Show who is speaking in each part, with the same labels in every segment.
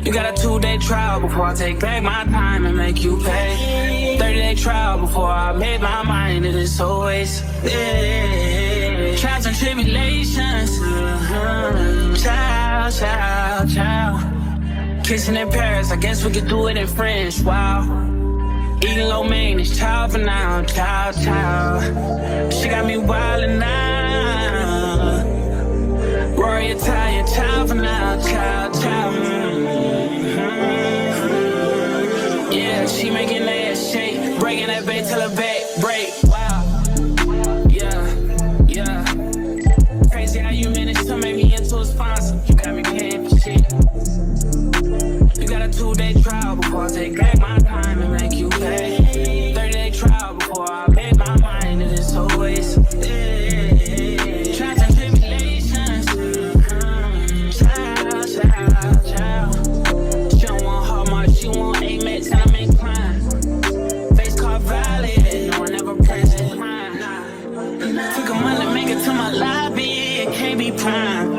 Speaker 1: You got a 2-day trial before I take back my time and make you pay. 30-day trial before I made my mind. It is always trials and tribulations. Child, child, child. Kissing in Paris, I guess we could do it in French. Wow. Eating lo mein, it's child for now. Child, child. She got me wildin' now. Rory Italian, child for now. Child, child. Yeah, she making that ass shake, breaking that back till her back break. Wow. Yeah, yeah. Crazy how you managed to make me into a sponsor. You got me paying for shit. You got a 2-day trial before I take back my time and make you pay. 30-day trial before I make my mind. It is always trials and tribulations. Child, child, child. She don't want hard marks, she want Amex and I'm inclined. Face card valid, no one ever pressed it. Took a month to make it to my lobby, it can't be prime.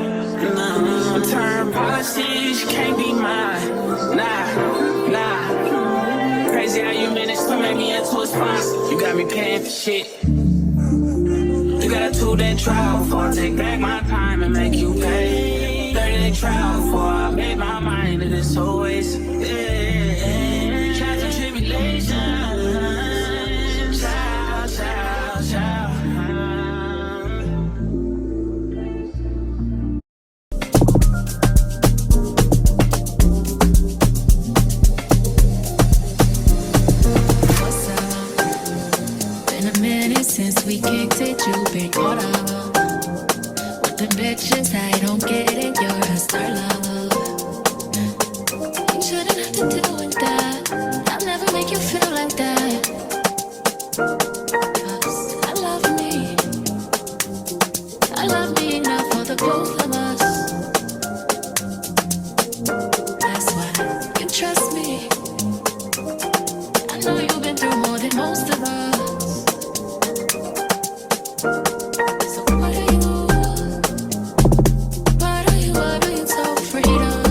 Speaker 1: Return policies can't be mine. Nah, nah. Crazy how you managed to make me into a sponsor. You got me paying for shit. You got a 2-day trial before I take back my time and make you pay. 30-day trial before I make my mind. It is always trials and tribulations. Child, child, child.
Speaker 2: Since we kicked it, you've been caught up with the bitches. I don't get it, you're a star lover. You shouldn't have to deal with that. I'll never make you feel like that. So what are you? What are you so afraid of?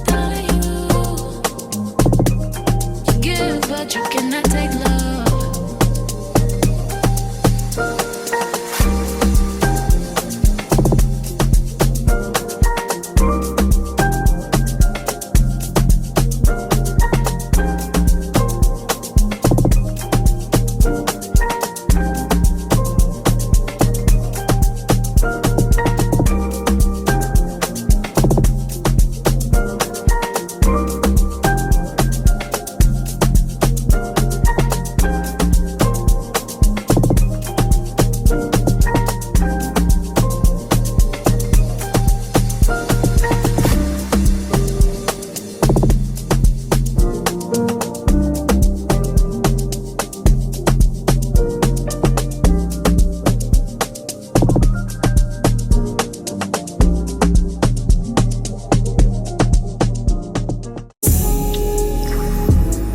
Speaker 2: Telling you give, but you cannot take love.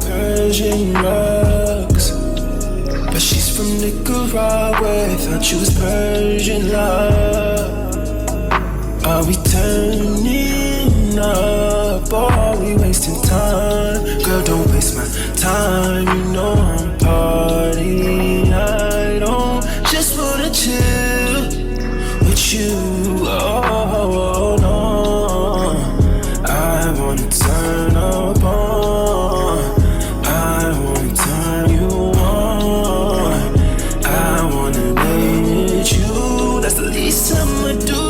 Speaker 3: Persian rugs, but she's from Nicaragua. Thought you was Persian love. Are we turning up or are we wasting time? Girl, don't waste my time. You know I'm partying. I don't just wanna chill with you. Oh no, I wanna turn up on. I wanna turn you on. I wanna lay with you. That's the least I'ma do.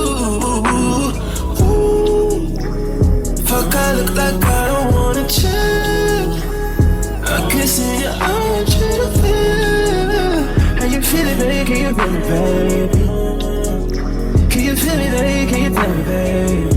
Speaker 3: Ooh. Fuck, I look like I don't wanna chill. I can see your eyes, you to feel. How you feeling, baby? Can you feel it, baby? Can you feel it, baby? Can you feel it, baby?